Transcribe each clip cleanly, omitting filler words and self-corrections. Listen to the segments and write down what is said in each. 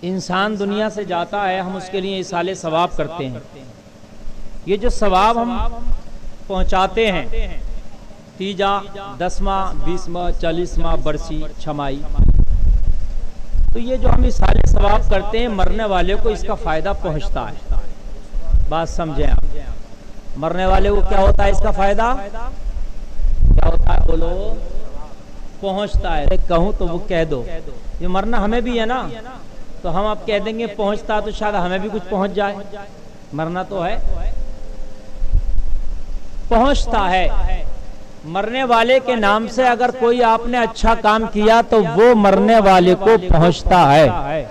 انسان دنیا سے جاتا ہے، ہم اس کے لیے ایصال ثواب کرتے ہیں. یہ جو ثواب ہم پہنچاتے ہیں، تیجا، 10واں، 20واں، 40واں، برسی، چھمائی، تو یہ جو ہم ایصال ثواب کرتے ہیں مرنے والے کو اس کا فائدہ پہنچتا ہے. بات سمجھیں آپ، مرنے والے کو کیا ہوتا ہے اس کا فائدہ؟ کیا ہوتا ہے بولو؟ پہنچتا ہے. کہوں تو وہ کہہ دو، یہ مرنا ہمیں بھی ہے نا، تو ہم آپ کہہ دیں گے پہنچتا تو شاید ہمیں بھی کچھ پہنچ جائے. مرنا تو ہے، پہنچتا ہے. مرنے والے کے نام سے اگر کوئی آپ نے اچھا کام کیا تو وہ مرنے والے کو پہنچتا ہے.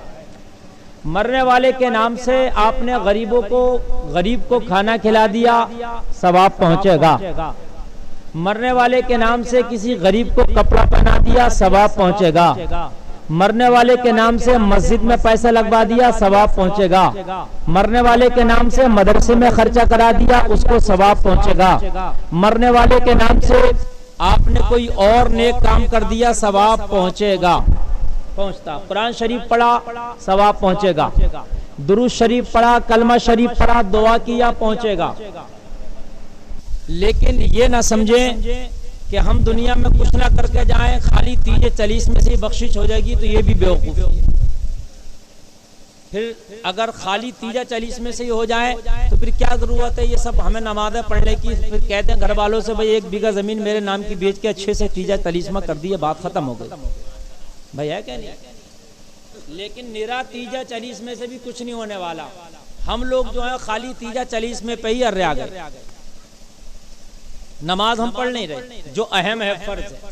مرنے والے کے نام سے آپ نے غریب کو کھانا کھلا دیا، ثواب پہنچے گا. مرنے والے کے نام سے کسی غریب کو کپڑا پہنا دیا، ثواب پہنچے گا. مرنے والے کے نام سے مسجد میں پیسہ لگوا دیا، ثواب پہنچے گا. مرنے والے کے نام سے مدرسے میں خرچہ کرا دیا، اس کو ثواب پہنچے گا. مرنے والے کے نام سے آپ نے کوئی اور نیک کام کر دیا، ثواب پہنچے گا. پہنچتا. قرآن شریف پڑھا، ثواب پہنچے گا. درود شریف پڑھا، کلمہ شریف پڑھا، دعا کیا، پہنچے گا. لیکن یہ نہ سمجھیں کہ ہم دنیا میں کچھ نہ کر کے جائیں، خالی تیجے چلیس میں سے بخشش ہو جائے گی، تو یہ بھی بیوقوفی ہے. پھر اگر خالی تیجا چلیس میں سے ہی ہو جائے تو پھر کیا ضرورت ہے یہ سب ہمیں نمازیں پڑھنے کی؟ پھر کہتے ہیں گھر والوں سے بھائی 1 بیگھہ زمین میرے نام کی بیچ کے اچھے سے تیجا چلیس میں کر دی، بات ختم ہو گئی. بھائی ہے کہ نہیں؟ لیکن نرا تیجا چلیس میں سے بھی کچھ نہیں ہونے والا. ہم لوگ جو ہیں خالی تیجا چلیس میں پہ ہی ارے آ گئے. نماز ہم پڑھ نہیں رہے جو اہم ہے، فرض ہے.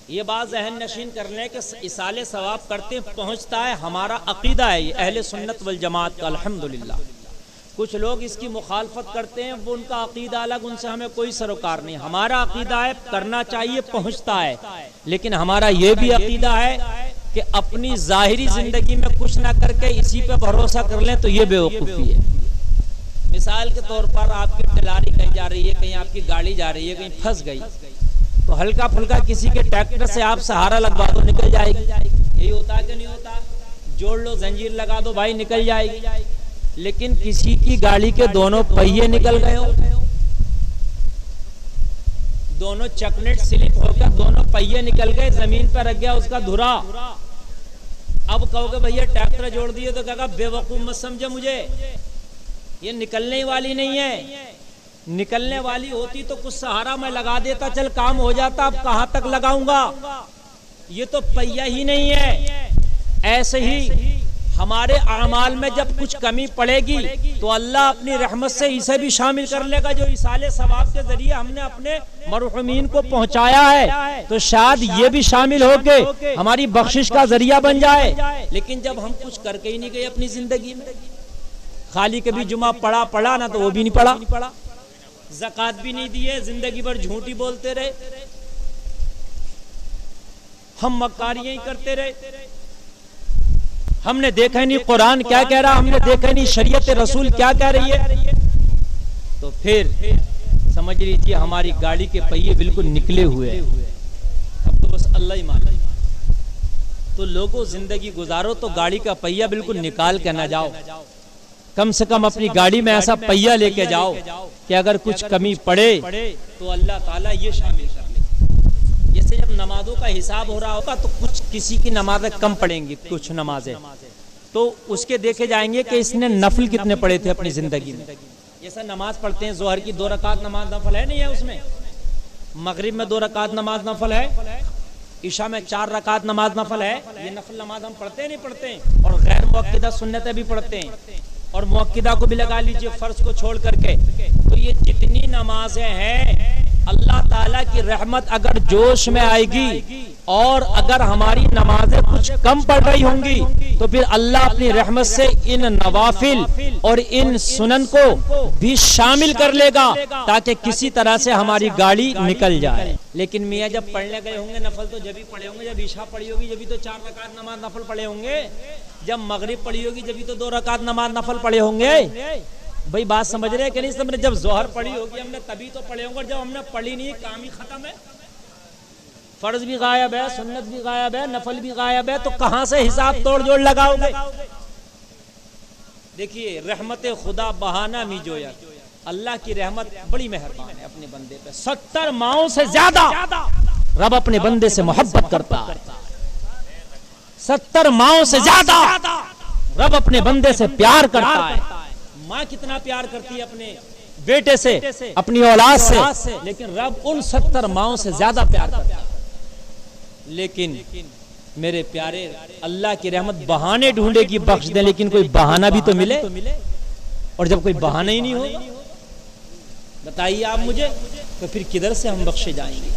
یہ بات ذہن نشین کر لیں کہ ایصال ثواب کرتے پہنچتا ہے. ہمارا عقیدہ ہے یہ اہل سنت والجماعت کا الحمدللہ. کچھ لوگ اس کی مخالفت کرتے ہیں، وہ ان کا عقیدہ الگ، ان سے ہمیں کوئی سروکار نہیں. ہمارا عقیدہ ہے کرنا چاہیے، پہنچتا ہے. لیکن ہمارا یہ بھی عقیدہ ہے کہ اپنی ظاہری زندگی میں کچھ نہ کر کے اسی پہ بھروسہ کر لیں تو یہ بیوقوفی ہے. مثال کے طور پر آپ کی ٹلاری کہیں جا رہی ہے، کہیں آپ کی گاڑی جا رہی ہے، کہیں پھنس گئی، تو ہلکا پھلکا کسی کے ٹریکٹر سے آپ سہارا لگوا دو، نکل جائے گی. یہی ہوتا ہے کہ نہیں ہوتا؟ جوڑ لو، زنجیر لگا دو، بھائی نکل جائے گی. لیکن کسی کی گاڑی کے دونوں پہیے نکل گئے ہو، دونوں چکنٹ سلپ ہو کر دونوں پہیے نکل گئے، زمین پر رکھ گیا اس کا دھرا. اب کہو گے بھیا ٹریکٹر جوڑ دیے، تو کہا بیوقوف مت سمجھے مجھے، یہ نکلنے والی نہیں ہے. نکلنے والی ہوتی تو کچھ سہارا میں لگا دیتا، چل کام ہو جاتا. اب کہاں تک لگاؤں گا؟ یہ تو پہیا ہی نہیں ہے. ایسے ہی ہمارے اعمال میں جب کچھ کمی پڑے گی تو اللہ اپنی رحمت سے اسے بھی شامل کر لے گا. جو ایصال ثواب کے ذریعے ہم نے اپنے مرحومین کو پہنچایا ہے تو شاید یہ بھی شامل ہو کے ہماری بخشش کا ذریعہ بن جائے. لیکن جب ہم کچھ کر کے ہی نہیں گئے اپنی زندگی میں، خالی کبھی جمعہ پڑھا نہ تو وہ بھی نہیں پڑھا، زکوٰۃ بھی نہیں دیے، زندگی بھر جھوٹی بولتے رہے، ہم مکاریاں ہی کرتے رہے. ہم نے دیکھا نہیں قرآن کیا کہہ رہا، ہم نے دیکھا نہیں شریعت رسول کیا کہہ رہی ہے، تو پھر سمجھ لیجیے ہماری گاڑی کے پہیے بالکل نکلے ہوئے ہیں. اب تو بس اللہ ہی مانے. تو لوگوں زندگی گزارو تو گاڑی کا پہیہ بالکل نکال کے نہ جاؤ. کم سے کم اپنی گاڑی میں ایسا پہیہ لے کے جاؤ کہ اگر کچھ کمی پڑے تو اللہ تعالیٰ یہ شامل کر لے. جیسے جب نمازوں کا حساب ہو رہا ہوگا تو کچھ کسی کی نمازیں کم پڑیں گی، کچھ نمازیں تو اس کے دیکھے جائیں گے کہ اس نے نفل کتنے پڑے تھے اپنی زندگی میں. جیسا نماز پڑھتے ہیں ظہر کی 2 رکعت نماز نفل ہے نہیں ہے اس میں، مغرب میں 2 رکعت نماز نفل ہے، عشاء میں 4 رکعت نماز نفل ہے. یہ نفل نماز ہم پڑھتے نہیں پڑھتے، اور غیر مؤکدہ سنتیں بھی پڑھتے ہیں، اور مؤکدہ کو بھی لگا لیجئے فرض کو چھوڑ کر کے. تو یہ جتنی نمازیں ہیں اللہ تعالیٰ کی رحمت اگر جوش میں آئے گی اور اگر ہماری نمازیں کچھ کم پڑ رہی ہوں گی تو پھر اللہ اپنی رحمت سے ان نوافل اور ان سنن کو بھی شامل کر لے گا تاکہ کسی طرح سے ہماری گاڑی نکل جائے. لیکن میاں جب پڑھنے گئے ہوں گے نفل تو جب ہی پڑھے ہوں گے جب عشاء پڑھی ہوگی، جب ہی تو 4 رکعت نماز نفل پڑھے ہوں گے. جب مغرب پڑھی ہوگی جب ہی تو 2 رکعت نماز نفل پڑھے ہوں گے. بھائی بات سمجھ رہے ہیں کہ نہیں سمجھ رہے؟ جب ظہر پڑھی ہوگی ہم نے تبھی تو پڑھے ہوں گے، جب ہم نے پڑھی نہیں کام ہی ختم ہے. فرض بھی غائب ہے، سنت بھی غائب ہے، نفل بھی غائب ہے، تو کہاں سے حساب توڑ جوڑ لگاؤ گے؟ دیکھیے رحمت خدا بہانہ می جویا، اللہ کی رحمت بڑی مہربان ہے اپنے بندے پہ. 70 ماؤں سے زیادہ رب اپنے بندے سے محبت کرتا ہے. 70 ماؤں سے زیادہ رب اپنے بندے سے پیار کرتا ہے. ماں کتنا پیار کرتی ہے اپنے بیٹے سے، اپنی اولاد سے، لیکن رب ان 70 ماؤں سے زیادہ پیار کرتا ہے. لیکن میرے پیارے، اللہ کی رحمت بہانے ڈھونڈے کی بخش دے، لیکن کوئی بہانہ بھی تو ملے. اور جب کوئی بہانہ ہی نہیں ہو، بتائیے آپ مجھے، تو پھر کدھر سے ہم بخشے جائیں گے؟